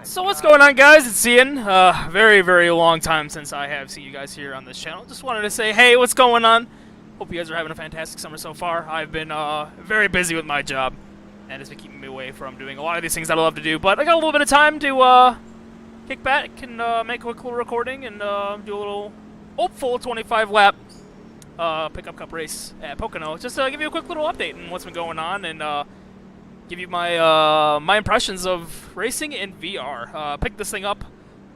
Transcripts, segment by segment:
So what's going on, guys? It's Ian. Very, very long time since I have seen you guys here on this channel. Just wanted to say, hey, what's going on? Hope you guys are having a fantastic summer so far. I've been very busy with my job, and it's been keeping me away from doing a lot of these things that I love to do. But I got a little bit of time to kick back and make a quick little recording and do a little hopeful 25-lap pickup cup race at Pocono. Just to give you a quick little update on what's been going on and give you my my impressions of racing in VR. Picked this thing up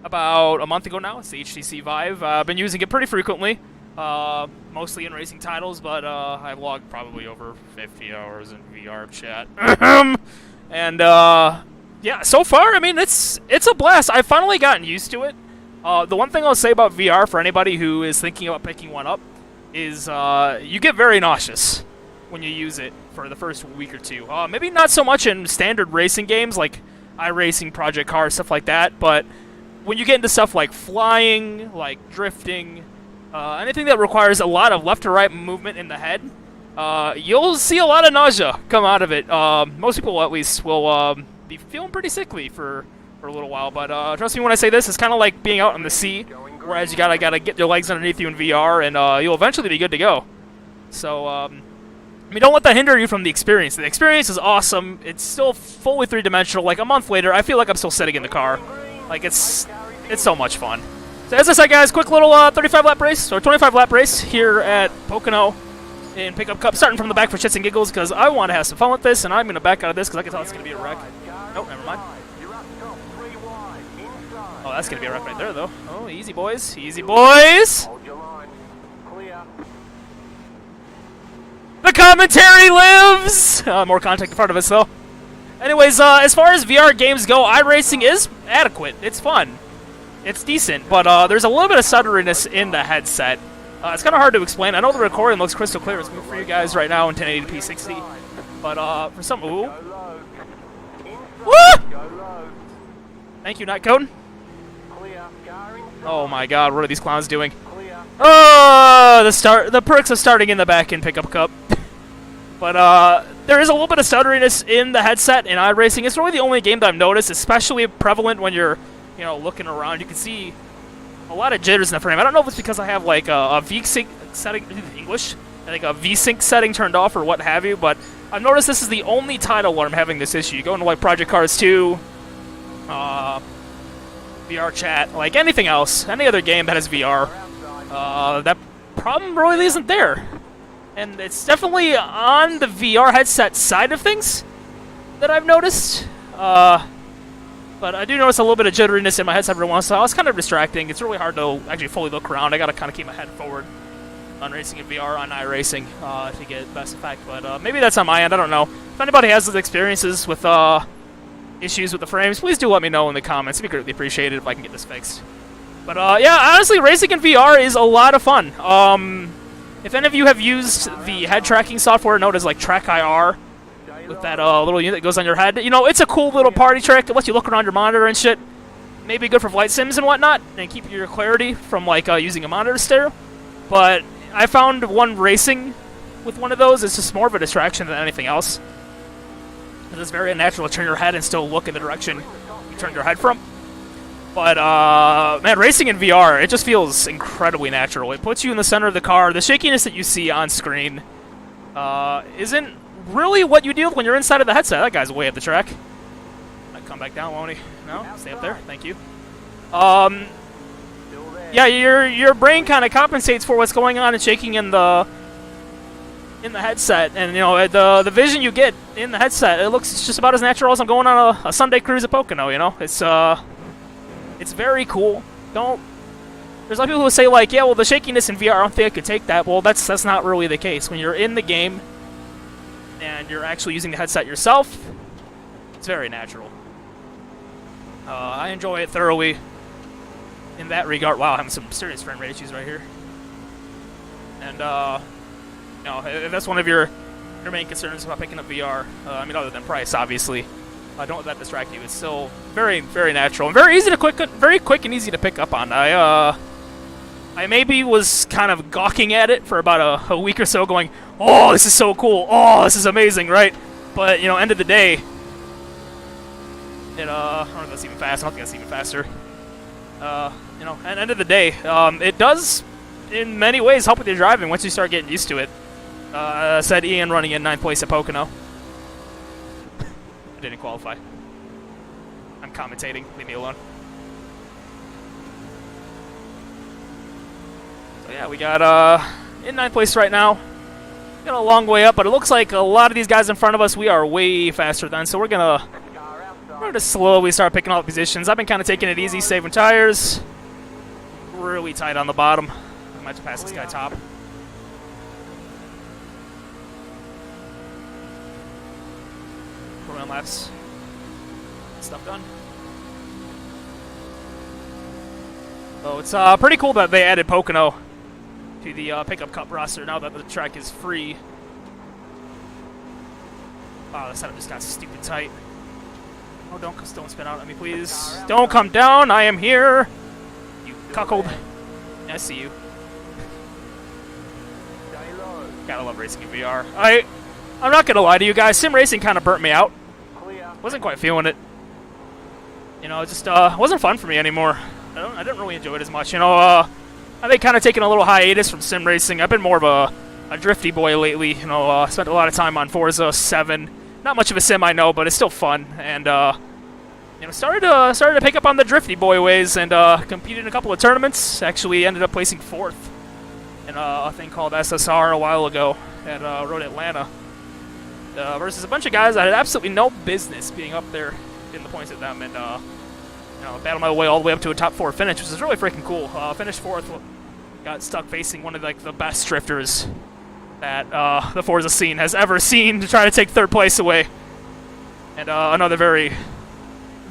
about a month ago now. It's the HTC Vive. I've been using it pretty frequently, mostly in racing titles, but I logged probably over 50 hours in VR chat. And yeah, so far, I mean, it's a blast. I've finally gotten used to it. The one thing I'll say about VR for anybody who is thinking about picking one up is you get very nauseous when you use it for the first week or two. Maybe not so much in standard racing games like iRacing, Project Cars, stuff like that, but when you get into stuff like flying, like drifting, anything that requires a lot of left to right movement in the head, you'll see a lot of nausea come out of it. Most people, at least, will be feeling pretty sickly for a little while, but trust me when I say this, it's kind of like being out on the sea, whereas you gotta get your legs underneath you in VR, and you'll eventually be good to go. So, I mean, don't let that hinder you from the experience. The experience is awesome. It's still fully three-dimensional. Like, a month later, I feel like I'm still sitting in the car. Like, it's so much fun. So, as I said, guys, quick little 35-lap race, or 25-lap race here at Pocono in Pickup Cup, starting from the back for shits and giggles, because I want to have some fun with this, and I'm going to back out of this, because I can tell it's going to be a wreck. Nope, never mind. Oh, that's going to be a wreck right there, though. Oh, easy, boys. Easy, boys! The commentary lives! More content in front of us, though. Anyways, as far as VR games go, iRacing is adequate. It's fun. It's decent, but there's a little bit of stutteriness in the headset. It's kind of hard to explain. I know the recording looks crystal clear. It's moved for you guys right now in 1080p 60. But for some... Ooh. Woo! Thank you, Nightcode. Oh my god, what are these clowns doing? Oh, the perks of starting in the back in Pickup Cup. But there is a little bit of stutteriness in the headset in iRacing. It's really the only game that I've noticed, especially prevalent when you're, you know, looking around. You can see a lot of jitters in the frame. I don't know if it's because I have like a V-Sync setting, English, I think a V-Sync setting turned off or what have you, but I've noticed this is the only title where I'm having this issue. You go into like Project Cars 2, VR chat, like anything else, any other game that has VR, that problem really isn't there. And it's definitely on the VR headset side of things that I've noticed. But I do notice a little bit of jitteriness in my headset every once in a while. It's kind of distracting. It's really hard to actually fully look around. I gotta kind of keep my head forward on racing in VR, on iRacing, to get best effect. But maybe that's on my end. I don't know. If anybody has those experiences with issues with the frames, please do let me know in the comments. It'd be greatly appreciated if I can get this fixed. But yeah, honestly, racing in VR is a lot of fun. If any of you have used the head tracking software known as like TrackIR, with that little unit that goes on your head, you know, it's a cool little party trick. It lets you look around your monitor and shit. Maybe good for flight sims and whatnot, and keep your clarity from like using a monitor stare. But I found one racing with one of those is just more of a distraction than anything else. It's very unnatural to turn your head and still look in the direction you turned your head from. But, man, racing in VR, it just feels incredibly natural. It puts you in the center of the car. The shakiness that you see on screen isn't really what you deal with when you're inside of the headset. That guy's way up the track. Might come back down, won't he? No? Stay up there. Thank you. Yeah, your brain kind of compensates for what's going on and shaking in the headset. And, you know, the vision you get in the headset, it looks just about as natural as I'm going on a Sunday cruise at Pocono, you know? It's very cool. There's a lot of people who say like, yeah, well, the shakiness in VR, I don't think I could take that. Well, that's not really the case. When you're in the game and you're actually using the headset yourself, it's very natural. I enjoy it thoroughly in that regard. Wow, I'm having some serious frame rate issues right here. And, you know, if that's one of your main concerns about picking up VR, I mean, other than price, obviously, don't let that distract you. It's still very, very natural and very easy to very quick and easy to pick up on. I maybe was kind of gawking at it for about a week or so, going, "Oh, this is so cool! Oh, this is amazing!" Right? But you know, end of the day, It I don't know if that's even fast. I don't think that's even faster. You know, at the end of the day, it does in many ways help with your driving once you start getting used to it. Said Ian running in 9th place at Pocono. I didn't qualify. I'm commentating. Leave me alone. So yeah, we got in 9th place right now. Got a long way up, but it looks like a lot of these guys in front of us, we are way faster than. So we're gonna slowly start picking up positions. I've been kind of taking it easy, saving tires. Really tight on the bottom. I might have to pass this guy top. Around laps. Stuff done. So it's pretty cool that they added Pocono to the pickup cup roster now that the track is free. Wow, the setup just got stupid tight. Oh, don't spin out at me, please. Don't come down. I am here. You cuckold. I see you. Gotta love racing in VR. I'm not gonna lie to you guys. Sim racing kind of burnt me out. Wasn't quite feeling it. You know, it just wasn't fun for me anymore. I didn't really enjoy it as much. You know, I've been kind of taking a little hiatus from sim racing. I've been more of a drifty boy lately. You know, spent a lot of time on Forza 7. Not much of a sim, I know, but it's still fun. And you know, started to pick up on the drifty boy ways and competed in a couple of tournaments. Actually, ended up placing 4th in a thing called SSR a while ago at Road Atlanta. Versus a bunch of guys that had absolutely no business being up there in the points at them, and you know, battled my way all the way up to a top 4 finish, which is really freaking cool. Finished 4th, got stuck facing one of like the best drifters that the Forza scene has ever seen to try to take 3rd place away, and another very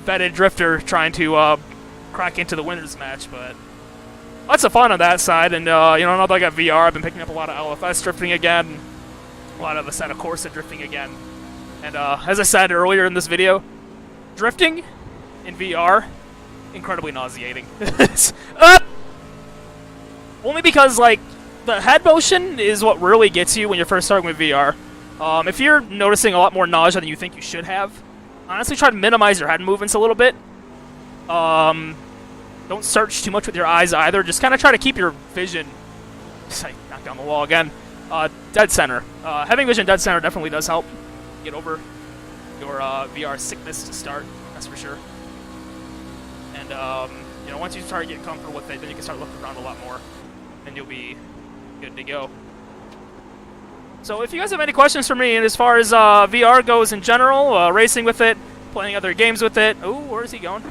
vetted drifter trying to crack into the winners match. But lots of fun on that side, and you know, now that I got VR, I've been picking up a lot of LFS drifting again. A lot of Assetto Corsa drifting again. And as I said earlier in this video, drifting in VR, incredibly nauseating. Only because, like, the head motion is what really gets you when you're first starting with VR. If you're noticing a lot more nausea than you think you should have, honestly try to minimize your head movements a little bit. Don't search too much with your eyes either. Just kind of try to keep your vision... I knocked down the wall again. Dead center. Having vision dead center definitely does help get over your VR sickness to start, that's for sure. And you know, once you start getting comfortable with it, then you can start looking around a lot more, and you'll be good to go. So if you guys have any questions for me, and as far as VR goes in general, racing with it, playing other games with it, ooh, where is he going?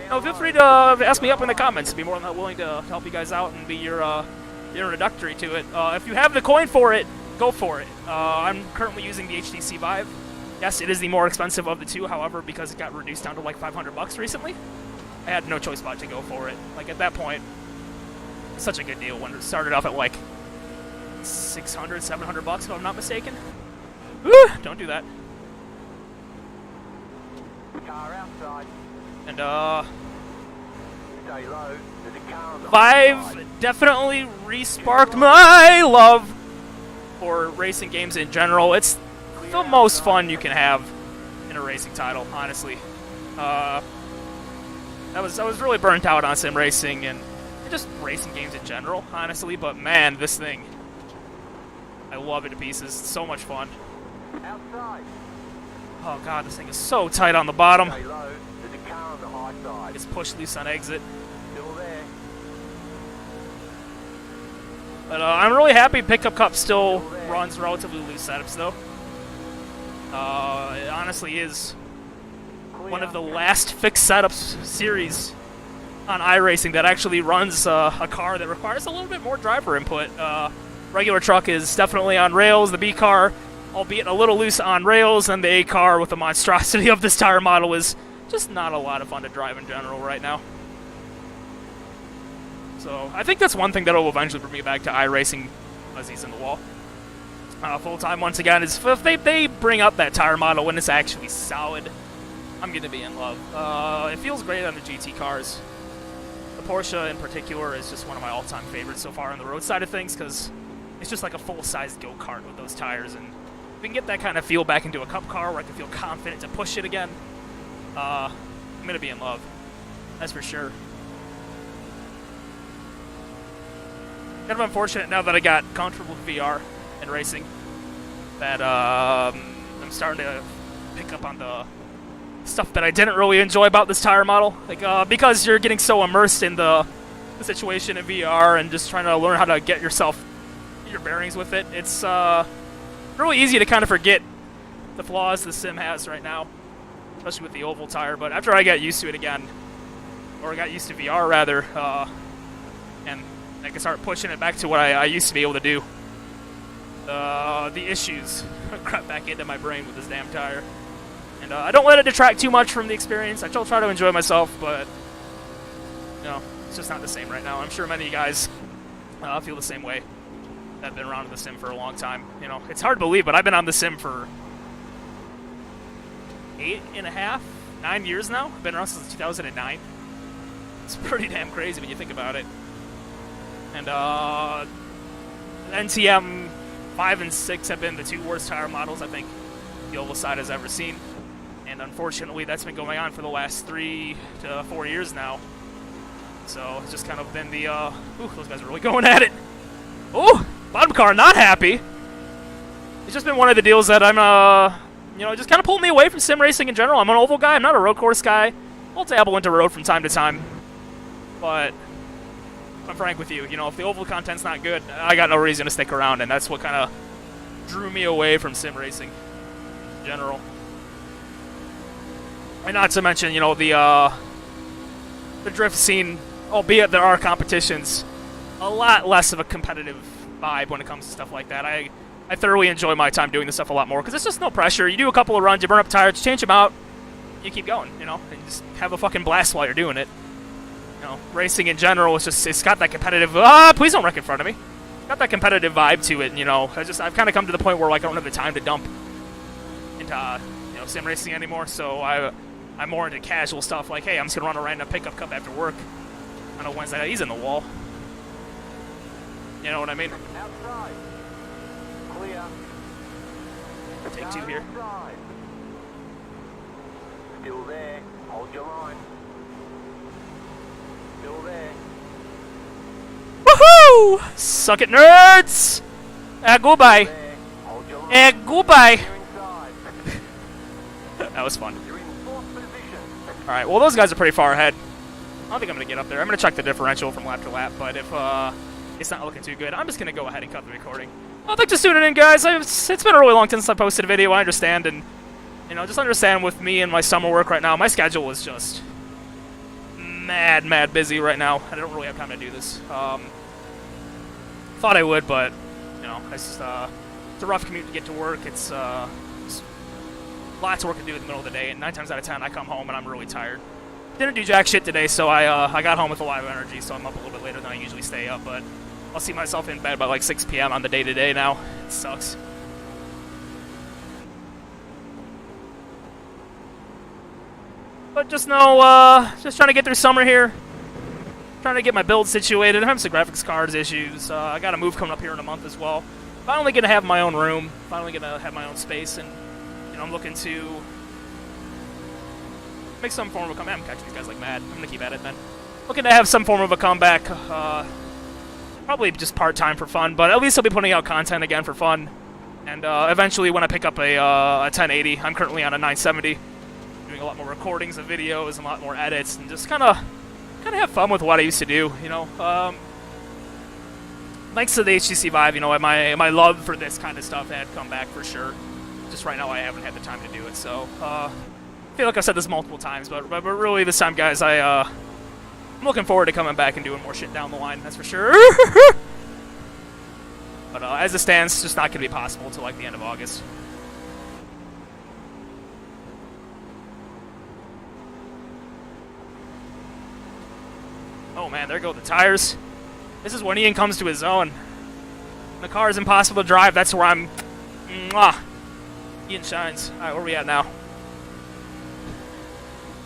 Oh, feel free to ask me up in the comments. I'd be more than willing to help you guys out and be your introductory to it. If you have the coin for it, go for it. I'm currently using the HTC Vive. Yes, it is the more expensive of the two, however, because it got reduced down to like $500 recently, I had no choice but to go for it. Like, at that point, it's such a good deal when it started off at like $600, $700 if I'm not mistaken. Woo! Don't do that. Car outside. And Stay low. There's a car on the Vive definitely re-sparked my love for racing games in general. It's the most fun you can have in a racing title, honestly. I was really burnt out on sim racing and just racing games in general, honestly. But man, this thing, I love it to pieces. It's so much fun. outside. Oh god, this thing is so tight on the bottom. Stay low. There's a car on the high side. It's pushed loose on exit. Still there. But I'm really happy Pickup Cup still runs relatively loose setups, though. It honestly is one of the last fixed setups series on iRacing that actually runs a car that requires a little bit more driver input. Regular truck is definitely on rails. The B car, albeit a little loose on rails, and the A car with the monstrosity of this tire model is just not a lot of fun to drive in general right now. So I think that's one thing that will eventually bring me back to iRacing fuzzies in the wall. Full time once again is if they bring up that tire model when it's actually solid, I'm gonna be in love. It feels great on the GT cars. The Porsche in particular is just one of my all-time favorites so far on the road side of things because it's just like a full-size go-kart with those tires, and if we can get that kind of feel back into a cup car where I can feel confident to push it again, I'm gonna be in love. That's for sure. Kind of unfortunate now that I got comfortable with VR and racing that I'm starting to pick up on the stuff that I didn't really enjoy about this tire model. Like, because you're getting so immersed in the situation in VR and just trying to learn how to get your bearings with it, it's really easy to kind of forget the flaws the sim has right now, especially with the oval tire. But after I got used to it again, or got used to VR rather, and I can start pushing it back to what I used to be able to do, the issues crept back into my brain with this damn tire. And I don't let it detract too much from the experience. I still try to enjoy myself, but you know, it's just not the same right now. I'm sure many of you guys feel the same way that have been around in the sim for a long time. You know, it's hard to believe, but I've been on the sim for 8.5, 9 years now. I've been around since 2009. It's pretty damn crazy when you think about it. And NTM 5 and 6 have been the two worst tire models I think the oval side has ever seen. And unfortunately, that's been going on for the last 3 to 4 years now. So it's just kind of been the, ooh, those guys are really going at it. Ooh, bottom car not happy. It's just been one of the deals that I'm, you know, just kind of pulled me away from sim racing in general. I'm an oval guy. I'm not a road course guy. I'll dabble into road from time to time. But if I'm frank with you, you know, if the oval content's not good, I got no reason to stick around, and that's what kind of drew me away from sim racing in general. And not to mention, you know, the drift scene, albeit there are competitions, a lot less of a competitive vibe when it comes to stuff like that. I thoroughly enjoy my time doing this stuff a lot more, because it's just no pressure. You do a couple of runs, you burn up tires, change them out, you keep going, you know, and just have a fucking blast while you're doing it. You know, racing in general, it's got that competitive, please don't wreck in front of me. Got that competitive vibe to it, you know. I've kind of come to the point where, like, I don't have the time to dump into, you know, sim racing anymore, so I'm more into casual stuff, like, hey, I'm just gonna run a random pickup cup after work on a Wednesday night. He's in the wall. You know what I mean? Outside. Clear. Take two here. Outside. Still there. Hold your line. Still there. Woohoo! Suck it, nerds! Goodbye. There. Hold your line. Goodbye. You're inside. That was fun. You're in fourth position. Alright, well, those guys are pretty far ahead. I don't think I'm going to get up there. I'm going to check the differential from lap to lap, but if it's not looking too good, I'm just going to go ahead and cut the recording. Well, thanks for tuning in, guys. It's been a really long time since I posted a video, I understand, and, you know, just understand with me and my summer work right now, my schedule is just mad busy right now. I don't really have time to do this. Thought I would, but, you know, it's a rough commute to get to work. It's lots of work to do in the middle of the day, and 9 times out of 10, I come home and I'm really tired. Didn't do jack shit today, so I got home with a lot of energy, so I'm up a little bit later than I usually stay up, but I'll see myself in bed by like 6 p.m. on the day-to-day now. It sucks. But just know, just trying to get through summer here. Trying to get my build situated. I'm having some graphics cards issues. I got a move coming up here in a month as well. Finally gonna have my own room. Finally gonna have my own space, and you know, I'm looking to make some form of a comeback. I'm catching these guys like mad. I'm gonna keep at it, man. Looking to have some form of a comeback. Probably just part-time for fun, but at least I'll be putting out content again for fun. And eventually, when I pick up a 1080, I'm currently on a 970. Doing a lot more recordings of videos and a lot more edits, and just kind of have fun with what I used to do, you know. Thanks to the HTC Vive, you know, my love for this kind of stuff had come back for sure. Just right now, I haven't had the time to do it, so I feel like I've said this multiple times, but really this time, guys, I'm looking forward to coming back and doing more shit down the line, that's for sure. But as it stands, it's just not going to be possible until like the end of August. Oh man, there go the tires. This is when Ian comes to his own. The car is impossible to drive. That's where I'm. Mwah. Ian shines. All right, where are we at now?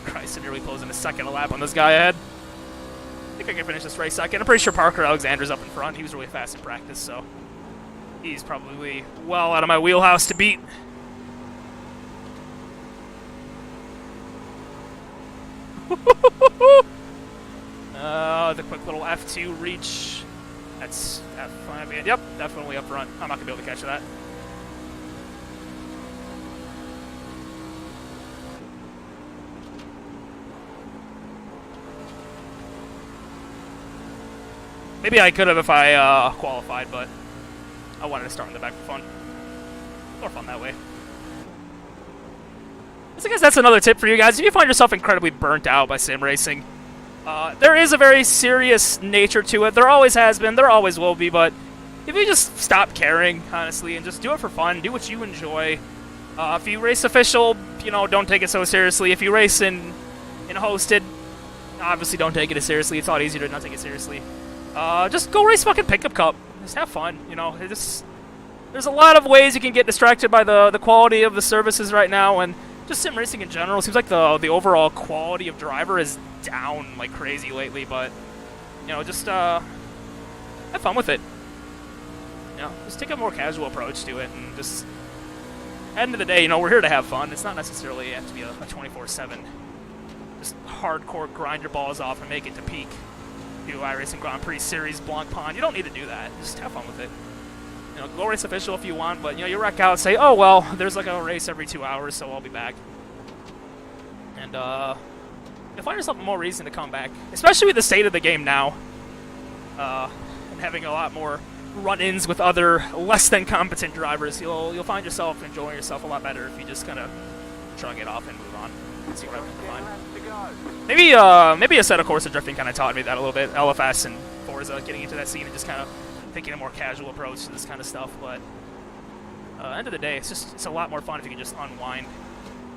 Christ, I'm nearly closing a second lap on this guy ahead. I think I can finish this race second. I'm pretty sure Parker Alexander's up in front. He was really fast in practice, so he's probably well out of my wheelhouse to beat. The quick little F2 reach. That's F5. Yep, definitely up front. I'm not gonna be able to catch that. Maybe I could have if I qualified, but I wanted to start in the back for fun. More fun that way. So I guess that's another tip for you guys. If you find yourself incredibly burnt out by sim racing, there is a very serious nature to it. There always has been. There always will be. But if you just stop caring, honestly, and just do it for fun, do what you enjoy. If you race official, you know, don't take it so seriously. If you race in hosted, obviously don't take it as seriously. It's a lot easier to not take it seriously. Just go race fucking pickup cup. Just have fun, you know. There's a lot of ways you can get distracted by the quality of the services right now, and just sim racing in general. It seems like the overall quality of driver is down like crazy lately, but you know, just have fun with it. You know, just take a more casual approach to it, and just at the end of the day, you know, we're here to have fun. It's not necessarily have to be a 24/7. Just hardcore grind your balls off and make it to peak. Do iRacing Grand Prix Series Blanc Pond. You don't need to do that. Just have fun with it. You know, go race official if you want, but you know, you wreck out and say, oh well, there's like a race every 2 hours, so I'll be back. And you'll find yourself more reason to come back, especially with the state of the game now, and having a lot more run-ins with other less than competent drivers. You'll find yourself enjoying yourself a lot better if you just kind of shrug it off and move on. See what I can find. Maybe a set of course of drifting kind of taught me that a little bit. LFS and Forza, getting into that scene and just kind of taking a more casual approach to this kind of stuff. But end of the day, it's a lot more fun if you can just unwind,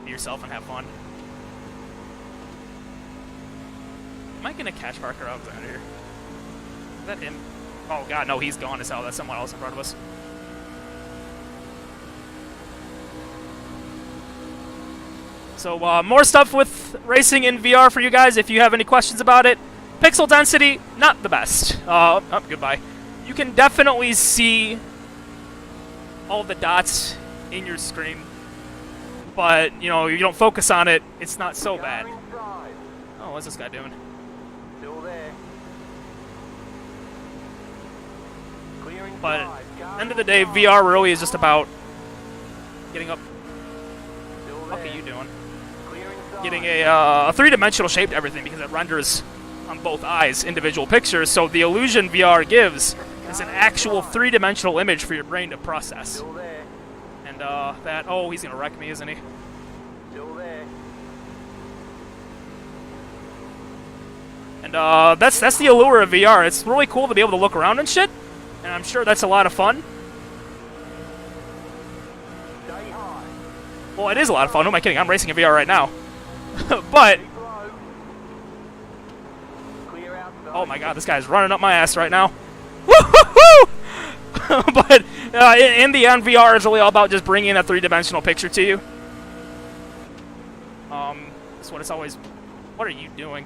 be yourself, and have fun. Am I gonna catch Parker Alexander? Is that him? Oh god, no, he's gone as hell. That's someone else in front of us. So more stuff with racing in VR for you guys if you have any questions about it. Pixel density, not the best. Oh, goodbye. You can definitely see all the dots in your screen, but you know, you don't focus on it, it's not so bad. Oh, what's this guy doing? Still there. Clearing But side. at the end of the day, VR really is just about getting up. Still What there. are you doing? Clearing side. Getting a three-dimensional shape to everything, because it renders on both eyes individual pictures, so the illusion VR gives is an actual three-dimensional image for your brain to process. Still there. And oh, he's gonna wreck me, isn't he? Still there. And that's the allure of VR. It's really cool to be able to look around and shit, and I'm sure that's a lot of fun. Stay high. Well, it is a lot of fun. Who am I kidding? I'm racing in VR right now. But Keep low. Clear outside. oh my god, this guy's running up my ass right now. Woo-hoo-hoo! But in the end, VR is really all about just bringing a three-dimensional picture to you. That's what it's always. What are you doing?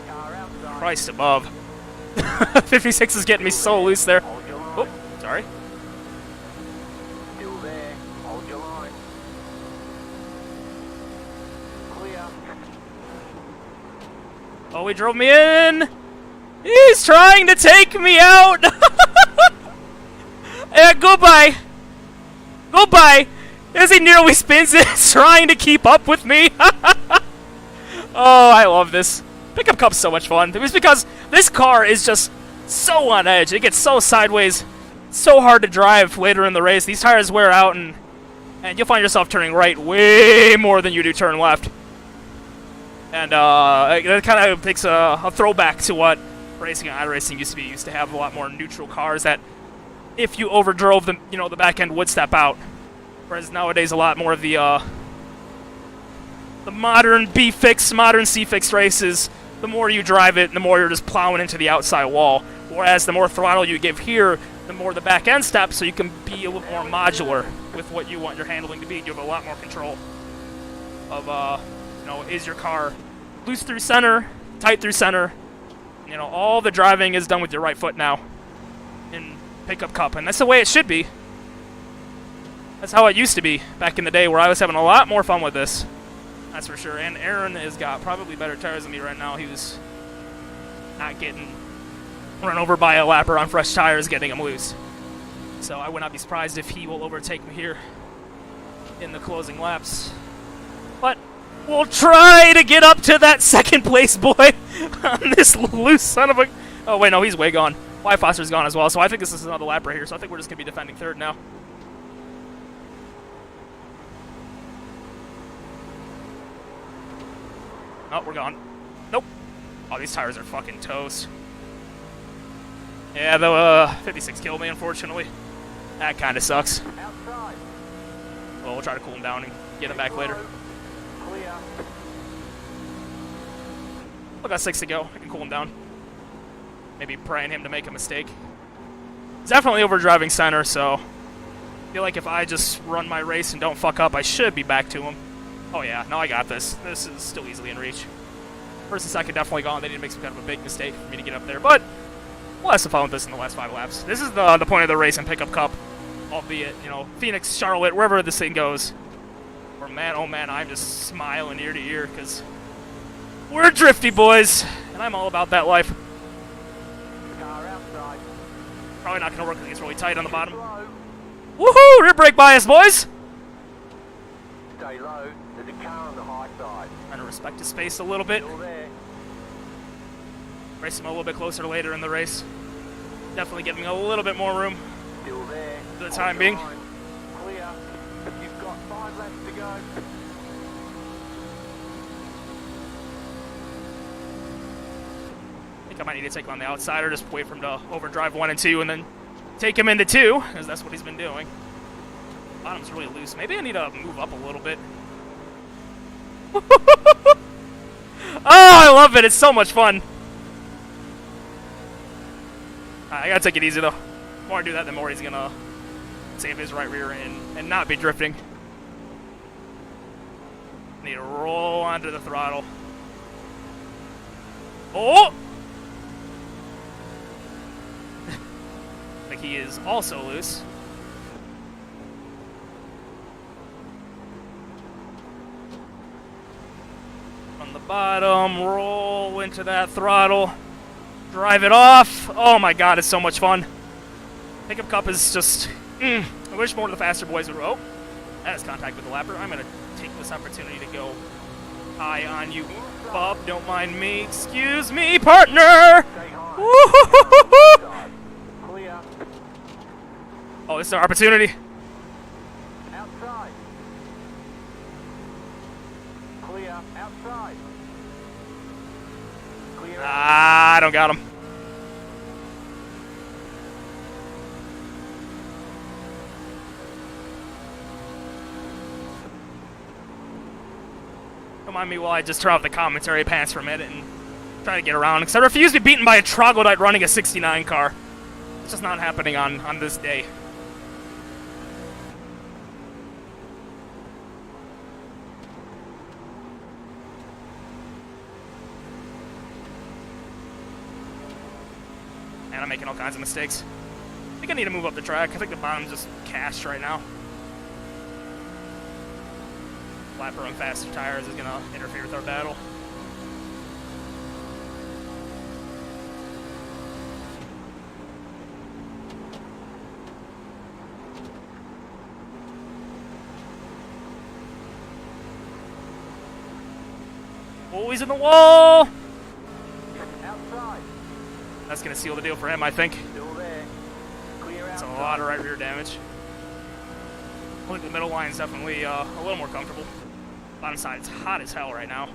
Car outside. Christ above. 56 is getting me so loose there. Hold your line. Oh, sorry. Still there. Hold your line. Clear. Oh, he drove me in. He's trying to take me out. Goodbye. Goodbye. As he nearly spins it, trying to keep up with me. Oh, I love this. Pickup Cup's so much fun. It was because this car is just so on edge. It gets so sideways, so hard to drive later in the race. These tires wear out, and you'll find yourself turning right way more than you do turn left. And it kind of takes a throwback to what racing and iRacing used to be. You used to have a lot more neutral cars that, if you overdrove them, you know, the back end would step out. Whereas nowadays, a lot more of the modern B-fix, modern C-fix races, the more you drive it, the more you're just plowing into the outside wall. Whereas the more throttle you give here, the more the back end steps, so you can be a little more modular with what you want your handling to be. You have a lot more control of, you know, is your car loose through center, tight through center. You know, all the driving is done with your right foot now. In pickup cup, and that's the way it should be. That's how it used to be back in the day, where I was having a lot more fun with this. That's for sure. And Aaron has got probably better tires than me right now. He was not getting run over by a lapper on fresh tires, getting him loose. So I would not be surprised if he will overtake me here in the closing laps. But we'll try to get up to that second place boy on this loose son of a... Oh, wait, no, he's way gone. Y Foster's gone as well, so I think this is another lap right here. So I think we're just going to be defending third now. Oh, we're gone. Nope. Oh, these tires are fucking toast. Yeah, the 56 killed me, unfortunately. That kind of sucks. Outside. Well, we'll try to cool him down and get him back later. Clear. I got 6 to go. I can cool him down. Maybe praying him to make a mistake. He's definitely overdriving center, so I feel like if I just run my race and don't fuck up, I should be back to him. Oh yeah, no, I got this. This is still easily in reach. First and second definitely gone. They didn't make some kind of a big mistake for me to get up there, but we'll have some fun with this in the last 5 laps. This is the point of the race and pickup cup, albeit, you know, Phoenix, Charlotte, wherever this thing goes. Where, man, oh man, I'm just smiling ear to ear because we're drifty, boys, and I'm all about that life. Car outside. Probably not going to work because it's really tight on the bottom. Low. Woohoo! Rear brake bias, boys! Stay low. There's a car on the high side. Trying to respect his space a little bit. Still there. Race him a little bit closer later in the race. Definitely giving a little bit more room Still there. for the time being. Line. Clear. You've got 5 laps to go. I think I might need to take him on the outside or just wait for him to overdrive 1 and 2 and then take him into 2, because that's what he's been doing. Bottom's really loose. Maybe I need to move up a little bit. Oh, I love it. It's so much fun. I gotta take it easy, though. The more I do that, the more he's gonna save his right rear and not be drifting. Need to roll onto the throttle. Oh! I think he is also loose. On the bottom, roll into that throttle. Drive it off. Oh my god, it's so much fun. Pickup cup is just... I wish more of the faster boys would... Oh, that is contact with the lapper. I'm going to take this opportunity to go high on you, Bob. Don't mind me. Excuse me, partner! Stay high. Woo-hoo-hoo-hoo-hoo! Outside. Clear. Oh, this is our opportunity. Outside. Clear. Outside. Clear. Ah, I don't got him. Don't mind me while I just turn off the commentary pants for a minute and try to get around, because I refuse to be beaten by a troglodyte running a 69 car. It's just not happening on this day. And I'm making all kinds of mistakes. I think I need to move up the track. I think the bottom's just cast right now. Flapper on faster tires is going to interfere with our battle. Oh, he's in the wall! Outside. That's going to seal the deal for him, I think. Still there. Clear It's outside. a lot of right rear damage. I think the middle line's definitely a little more comfortable. Bottom side, it's hot as hell right now.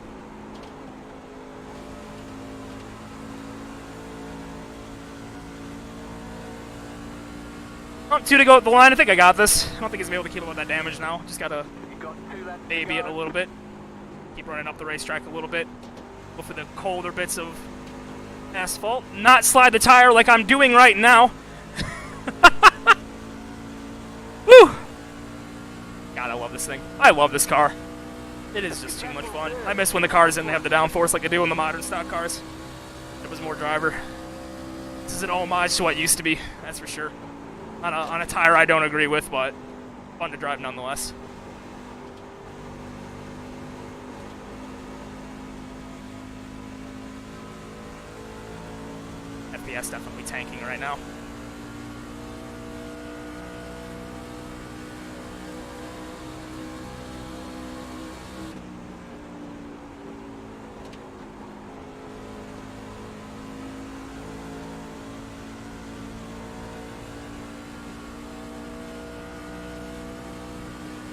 Oh, 2 to go at the line. I think I got this. I don't think he's going to be able to keep up with that damage now. Just got to You've got 2 laps to baby it go. a little bit. Keep running up the racetrack a little bit. Go for the colder bits of asphalt. Not slide the tire like I'm doing right now. Woo! God, I love this thing. I love this car. It is just too much fun. I miss when the cars didn't have the downforce like they do in the modern stock cars. There was more driver. This is an homage to what used to be, that's for sure. on a tire I don't agree with, but fun to drive nonetheless. FPS definitely tanking right now.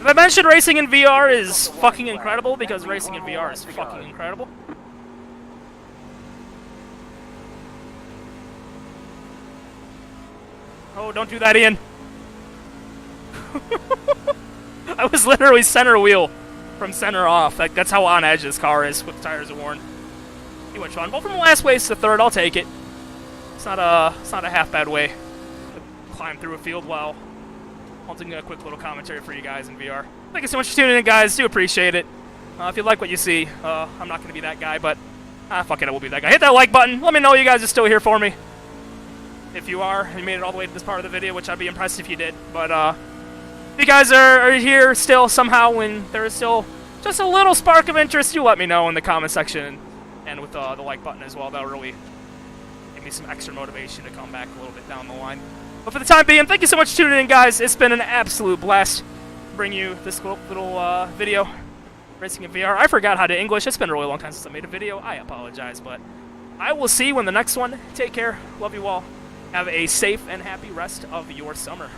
As I mentioned, racing in VR is fucking incredible because racing in VR is fucking incredible. Oh, don't do that, Ian. I was literally center wheel from center off. That's how on edge this car is with the tires are worn. See which one? Well, from last place to third, I'll take it. It's not a half bad way to climb through a field while holding a quick little commentary for you guys in VR. Thank you so much for tuning in, guys. Do appreciate it. If you like what you see, I'm not going to be that guy, but fuck it, I will be that guy. Hit that like button. Let me know you guys are still here for me. If you are, you made it all the way to this part of the video, which I'd be impressed if you did. But if you guys are here still somehow when there is still just a little spark of interest, you let me know in the comment section and with the like button as well. That'll really give me some extra motivation to come back a little bit down the line. But for the time being, thank you so much for tuning in, guys. It's been an absolute blast to bring you this little video, racing in VR. I forgot how to English. It's been a really long time since I made a video. I apologize, but I will see you in the next one. Take care. Love you all. Have a safe and happy rest of your summer.